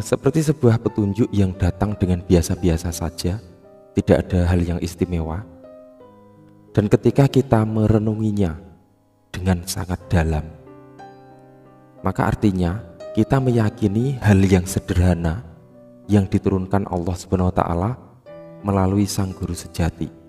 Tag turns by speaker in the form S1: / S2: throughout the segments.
S1: seperti sebuah petunjuk yang datang dengan biasa-biasa saja, tidak ada hal yang istimewa. Dan ketika kita merenunginya dengan sangat dalam, maka artinya kita meyakini hal yang sederhana yang diturunkan Allah Subhanahu wa Ta'ala melalui Sang Guru Sejati.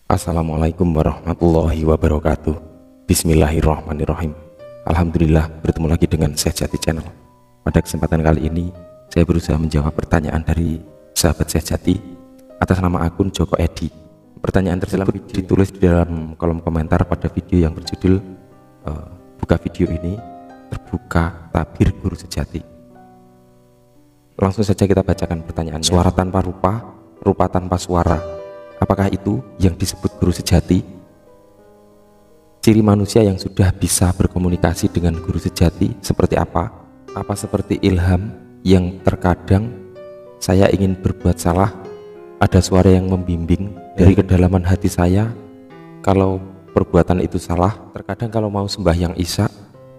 S1: Assalamualaikum warahmatullahi wabarakatuh. Bismillahirrahmanirrahim. Alhamdulillah, bertemu lagi dengan Syekh Jati Channel. Pada kesempatan kali ini saya berusaha menjawab pertanyaan dari sahabat Syekh Jati atas nama akun Joko Edi. Pertanyaan tersebut ditulis di dalam kolom komentar pada video yang berjudul buka video ini terbuka tabir guru sejati. Langsung saja kita bacakan pertanyaannya. Suara tanpa rupa, rupa tanpa suara, apakah itu yang disebut guru sejati? Ciri manusia yang sudah bisa berkomunikasi dengan guru sejati seperti apa? Apa seperti ilham yang terkadang saya ingin berbuat salah, ada suara yang membimbing dari kedalaman hati saya kalau perbuatan itu salah? Terkadang kalau mau sembahyang isya,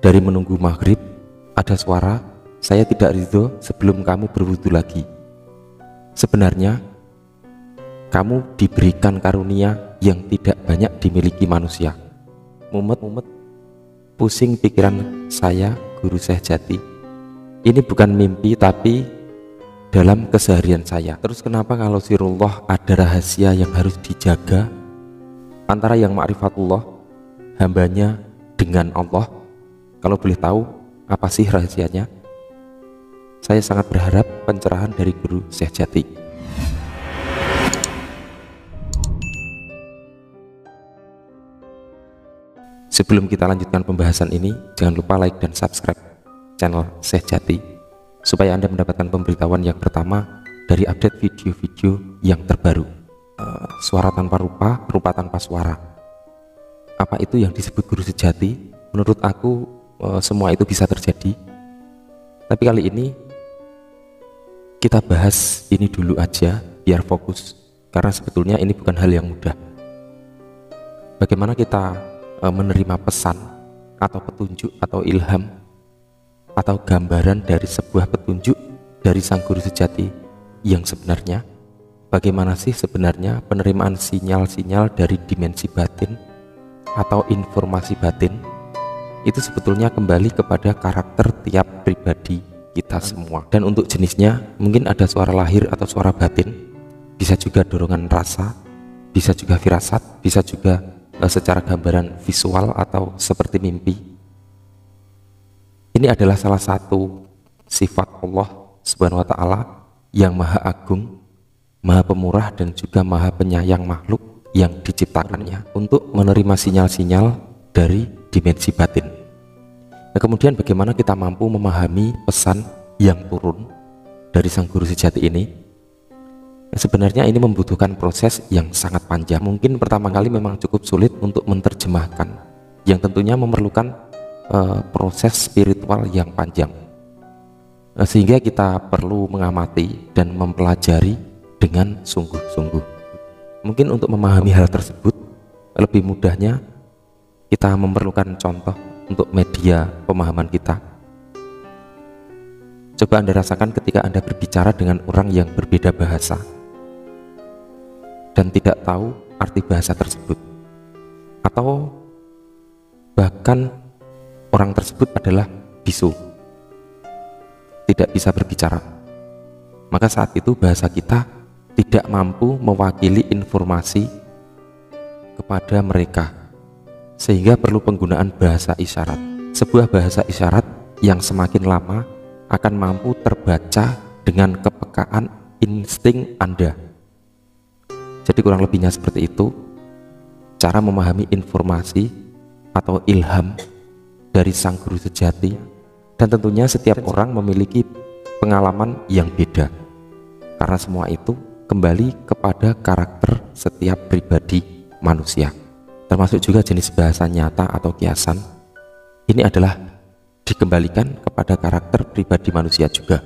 S1: dari menunggu maghrib ada suara, saya tidak ridho sebelum kamu berwudu lagi. Sebenarnya kamu diberikan karunia yang tidak banyak dimiliki manusia. Mumet, pusing pikiran saya, guru Syekh Jati. Ini bukan mimpi tapi dalam keseharian saya. Terus kenapa kalau sirullah ada rahasia yang harus dijaga antara yang ma'rifatullah, hambanya dengan Allah? Kalau boleh tahu apa sih rahasianya? Saya sangat berharap pencerahan dari guru Syekh Jati. Sebelum kita lanjutkan pembahasan ini, jangan lupa like dan subscribe channel Syekh Jati supaya Anda mendapatkan pemberitahuan yang pertama dari update video-video yang terbaru. Suara tanpa rupa, rupa tanpa suara. Apa itu yang disebut guru sejati? Menurut aku semua itu bisa terjadi. Tapi kali ini kita bahas ini dulu aja biar fokus, karena sebetulnya ini bukan hal yang mudah. Bagaimana kita menerima pesan atau petunjuk atau ilham atau gambaran dari sebuah petunjuk dari Sang Guru Sejati yang sebenarnya? Bagaimana sih sebenarnya penerimaan sinyal-sinyal dari dimensi batin atau informasi batin? Itu sebetulnya kembali kepada karakter tiap pribadi kita semua. Dan untuk jenisnya mungkin ada suara lahir atau suara batin, bisa juga dorongan rasa, bisa juga firasat, bisa juga secara gambaran visual atau seperti mimpi. Ini adalah salah satu sifat Allah Subhanahu wa Ta'ala yang maha agung, maha pemurah dan juga maha penyayang makhluk yang diciptakannya untuk menerima sinyal-sinyal dari dimensi batin. Nah, kemudian bagaimana kita mampu memahami pesan yang turun dari Sang Guru Sejati ini? Sebenarnya ini membutuhkan proses yang sangat panjang. Mungkin pertama kali memang cukup sulit untuk menerjemahkan, yang tentunya memerlukan proses spiritual yang panjang, sehingga kita perlu mengamati dan mempelajari dengan sungguh-sungguh. Mungkin untuk memahami hal tersebut lebih mudahnya kita memerlukan contoh untuk media pemahaman kita. Coba Anda rasakan ketika Anda berbicara dengan orang yang berbeda bahasa dan tidak tahu arti bahasa tersebut, atau bahkan orang tersebut adalah bisu, tidak bisa berbicara. Maka saat itu bahasa kita tidak mampu mewakili informasi kepada mereka, sehingga perlu penggunaan bahasa isyarat. Sebuah bahasa isyarat yang semakin lama akan mampu terbaca dengan kepekaan insting Anda. Jadi kurang lebihnya seperti itu cara memahami informasi atau ilham dari Sang Guru Sejati. Dan tentunya setiap orang memiliki pengalaman yang beda, karena semua itu kembali kepada karakter setiap pribadi manusia, termasuk juga jenis bahasa nyata atau kiasan. Ini adalah dikembalikan kepada karakter pribadi manusia juga.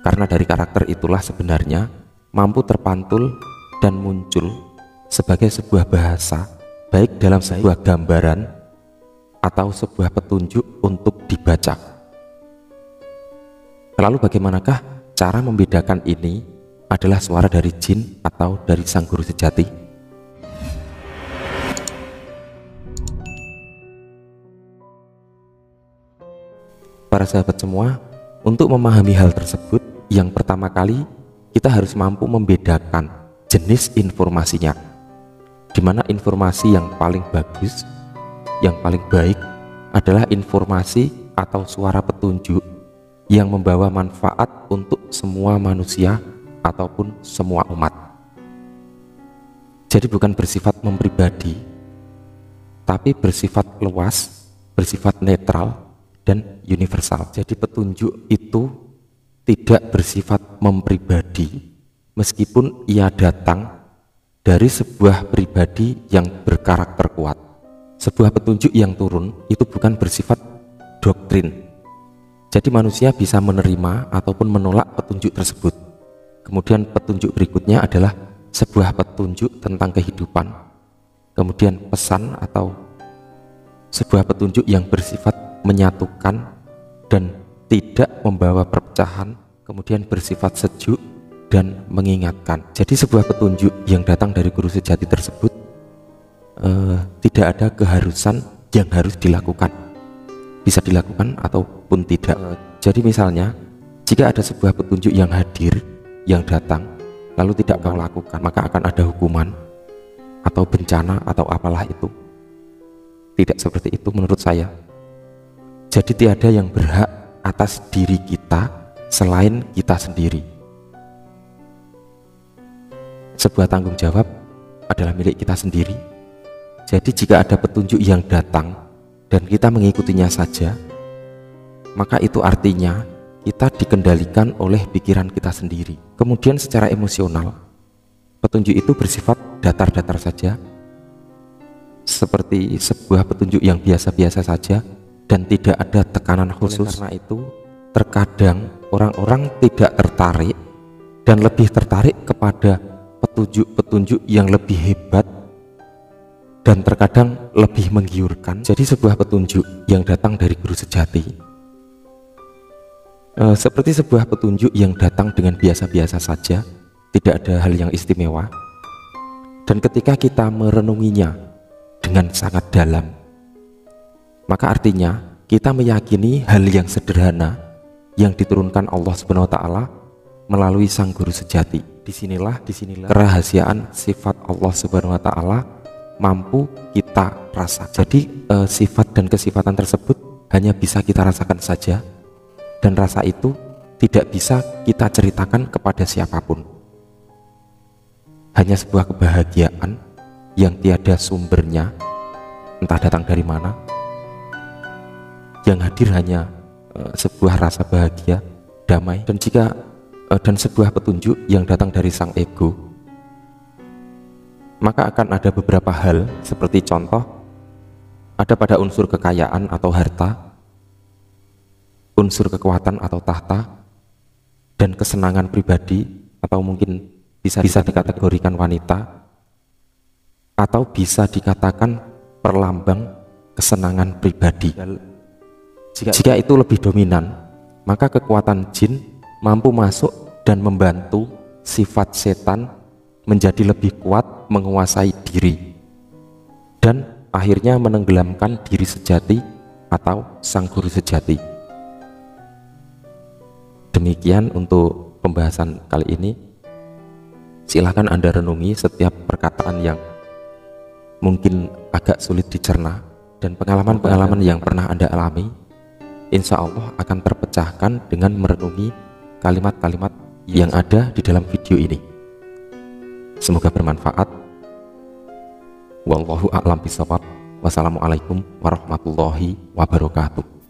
S1: Karena dari karakter itulah sebenarnya mampu terpantul dan muncul sebagai sebuah bahasa, baik dalam sebuah gambaran atau sebuah petunjuk untuk dibaca. Lalu bagaimanakah cara membedakan ini adalah suara dari jin atau dari sang guru sejati? Para sahabat semua, untuk memahami hal tersebut, yang pertama kali kita harus mampu membedakan jenis informasinya, di mana informasi yang paling bagus, yang paling baik adalah informasi atau suara petunjuk yang membawa manfaat untuk semua manusia ataupun semua umat. Jadi bukan bersifat mempribadi, tapi bersifat luas, bersifat netral dan universal. Jadi petunjuk itu tidak bersifat mempribadi, meskipun ia datang dari sebuah pribadi yang berkarakter kuat. Sebuah petunjuk yang turun itu bukan bersifat doktrin. Jadi manusia bisa menerima ataupun menolak petunjuk tersebut. Kemudian petunjuk berikutnya adalah sebuah petunjuk tentang kehidupan. Kemudian pesan atau sebuah petunjuk yang bersifat menyatukan dan tidak membawa perpecahan, kemudian bersifat sejuk dan mengingatkan. Jadi sebuah petunjuk yang datang dari guru sejati tersebut tidak ada keharusan yang harus dilakukan, bisa dilakukan ataupun tidak. Jadi misalnya jika ada sebuah petunjuk yang hadir, yang datang, lalu tidak kau lakukan, maka akan ada hukuman atau bencana atau apalah itu. Tidak seperti itu menurut saya. Jadi tiada yang berhak atas diri kita selain kita sendiri. Sebuah tanggung jawab adalah milik kita sendiri. Jadi jika ada petunjuk yang datang dan kita mengikutinya saja, maka itu artinya kita dikendalikan oleh pikiran kita sendiri. Kemudian secara emosional, petunjuk itu bersifat datar-datar saja, seperti sebuah petunjuk yang biasa-biasa saja dan tidak ada tekanan khusus. Karena itu terkadang orang-orang tidak tertarik dan lebih tertarik kepada petunjuk-petunjuk yang lebih hebat dan terkadang lebih menggiurkan. Jadi sebuah petunjuk yang datang dari guru sejati seperti sebuah petunjuk yang datang dengan biasa-biasa saja, tidak ada hal yang istimewa. Dan ketika kita merenunginya dengan sangat dalam, maka artinya kita meyakini hal yang sederhana yang diturunkan Allah Subhanahu wa taala melalui sang guru sejati. Disinilah kerahasiaan sifat Allah Subhanahu wa taala mampu kita rasa. Jadi sifat dan kesifatan tersebut hanya bisa kita rasakan saja, dan rasa itu tidak bisa kita ceritakan kepada siapapun. Hanya sebuah kebahagiaan yang tiada sumbernya, entah datang dari mana. Yang hadir hanya sebuah rasa bahagia, damai, dan sebuah petunjuk yang datang dari sang ego. Maka akan ada beberapa hal, seperti contoh ada pada unsur kekayaan atau harta, unsur kekuatan atau tahta, dan kesenangan pribadi, atau mungkin bisa dikategorikan wanita, atau bisa dikatakan perlambang kesenangan pribadi. Jika itu lebih dominan, maka kekuatan jin mampu masuk dan membantu sifat setan menjadi lebih kuat menguasai diri, dan akhirnya menenggelamkan diri sejati atau sang guru sejati. Demikian untuk pembahasan kali ini. Silahkan Anda renungi setiap perkataan yang mungkin agak sulit dicerna, dan pengalaman-pengalaman yang pernah Anda alami insya Allah akan terpecahkan dengan merenungi kalimat-kalimat yang ada di dalam video ini. Semoga bermanfaat. Wallahu a'lam bishawab. Wassalamualaikum warahmatullahi wabarakatuh.